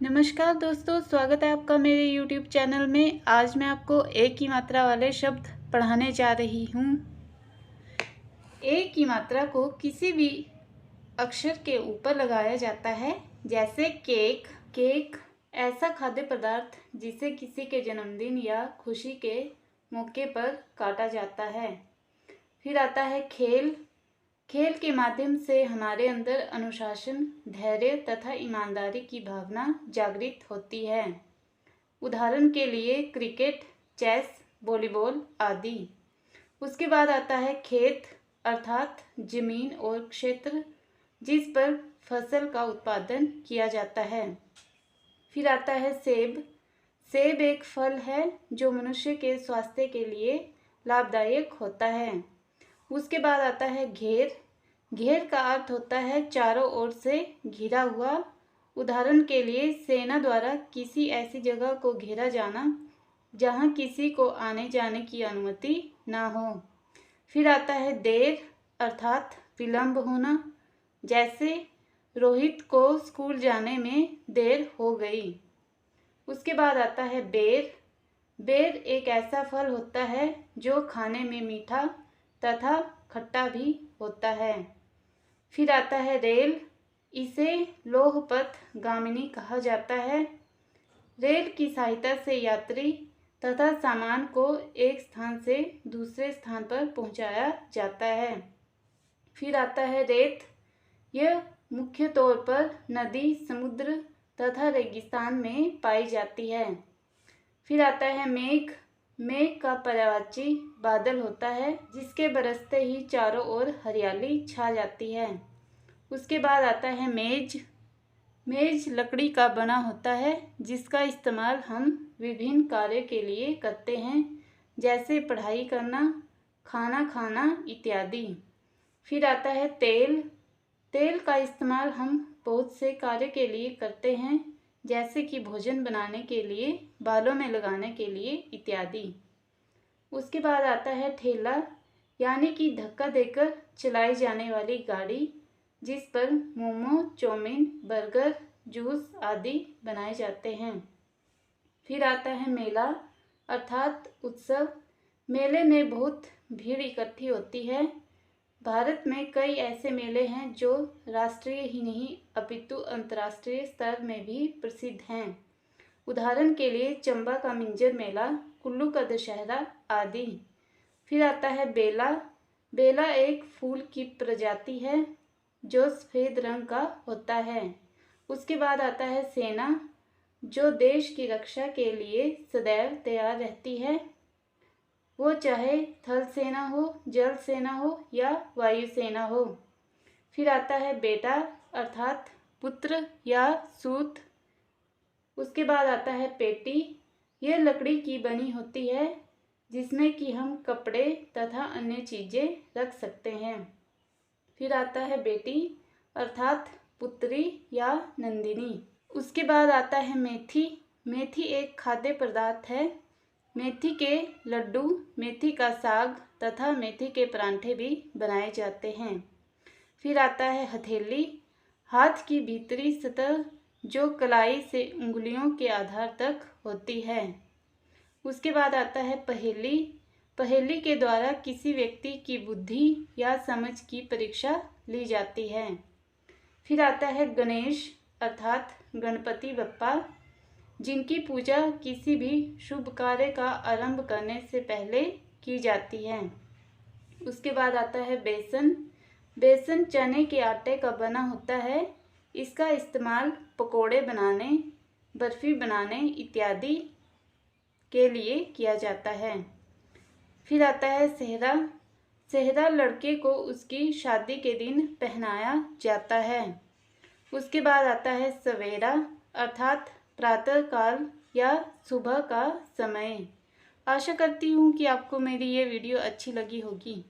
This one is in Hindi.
नमस्कार दोस्तों, स्वागत है आपका मेरे YouTube चैनल में। आज मैं आपको एक की मात्रा वाले शब्द पढ़ाने जा रही हूँ। एक की मात्रा को किसी भी अक्षर के ऊपर लगाया जाता है, जैसे केक। केक ऐसा खाद्य पदार्थ जिसे किसी के जन्मदिन या खुशी के मौके पर काटा जाता है। फिर आता है खेल। खेल के माध्यम से हमारे अंदर अनुशासन, धैर्य तथा ईमानदारी की भावना जागृत होती है। उदाहरण के लिए क्रिकेट, चेस, वॉलीबॉल आदि। उसके बाद आता है खेत, अर्थात जमीन और क्षेत्र जिस पर फसल का उत्पादन किया जाता है। फिर आता है सेब। सेब एक फल है जो मनुष्य के स्वास्थ्य के लिए लाभदायक होता है। उसके बाद आता है घेर। घेर का अर्थ होता है चारों ओर से घिरा हुआ। उदाहरण के लिए सेना द्वारा किसी ऐसी जगह को घेरा जाना जहां किसी को आने जाने की अनुमति ना हो। फिर आता है देर, अर्थात विलंब होना, जैसे रोहित को स्कूल जाने में देर हो गई। उसके बाद आता है बेर। बेर एक ऐसा फल होता है जो खाने में मीठा तथा खट्टा भी होता है। फिर आता है रेल। इसे लौह पथ गामिनी कहा जाता है। रेल की सहायता से यात्री तथा सामान को एक स्थान से दूसरे स्थान पर पहुंचाया जाता है। फिर आता है रेत। यह मुख्य तौर पर नदी, समुद्र तथा रेगिस्तान में पाई जाती है। फिर आता है मेघ। मेघ का पर्यायवाची बादल होता है जिसके बरसते ही चारों ओर हरियाली छा जाती है। उसके बाद आता है मेज। मेज लकड़ी का बना होता है जिसका इस्तेमाल हम विभिन्न कार्य के लिए करते हैं, जैसे पढ़ाई करना, खाना खाना इत्यादि। फिर आता है तेल। तेल का इस्तेमाल हम बहुत से कार्य के लिए करते हैं, जैसे कि भोजन बनाने के लिए, बालों में लगाने के लिए इत्यादि। उसके बाद आता है ठेला, यानी कि धक्का देकर चलाई जाने वाली गाड़ी जिस पर मोमो, चाउमीन, बर्गर, जूस आदि बनाए जाते हैं। फिर आता है मेला, अर्थात उत्सव। मेले में बहुत भीड़ इकट्ठी होती है। भारत में कई ऐसे मेले हैं जो राष्ट्रीय ही नहीं अपितु अंतर्राष्ट्रीय स्तर में भी प्रसिद्ध हैं। उदाहरण के लिए चंबा का मिंजर मेला, कुल्लू का दशहरा आदि। फिर आता है बेला। बेला एक फूल की प्रजाति है जो सफ़ेद रंग का होता है। उसके बाद आता है सेना, जो देश की रक्षा के लिए सदैव तैयार रहती है, वो चाहे थल सेना हो, जल सेना हो या वायु सेना हो। फिर आता है बेटा, अर्थात पुत्र या सूत। उसके बाद आता है पेटी। यह लकड़ी की बनी होती है जिसमें कि हम कपड़े तथा अन्य चीज़ें रख सकते हैं। फिर आता है बेटी, अर्थात पुत्री या नंदिनी। उसके बाद आता है मेथी। मेथी एक खाद्य पदार्थ है। मेथी के लड्डू, मेथी का साग तथा मेथी के परांठे भी बनाए जाते हैं। फिर आता है हथेली, हाथ की भीतरी सतह जो कलाई से उंगलियों के आधार तक होती है। उसके बाद आता है पहेली। पहेली के द्वारा किसी व्यक्ति की बुद्धि या समझ की परीक्षा ली जाती है। फिर आता है गणेश, अर्थात गणपति बप्पा, जिनकी पूजा किसी भी शुभ कार्य का आरंभ करने से पहले की जाती है। उसके बाद आता है बेसन। बेसन चने के आटे का बना होता है। इसका इस्तेमाल पकोड़े बनाने, बर्फी बनाने इत्यादि के लिए किया जाता है। फिर आता है सेहरा। सेहरा लड़के को उसकी शादी के दिन पहनाया जाता है। उसके बाद आता है सवेरा, अर्थात प्रातः काल या सुबह का समय। आशा करती हूँ कि आपको मेरी ये वीडियो अच्छी लगी होगी।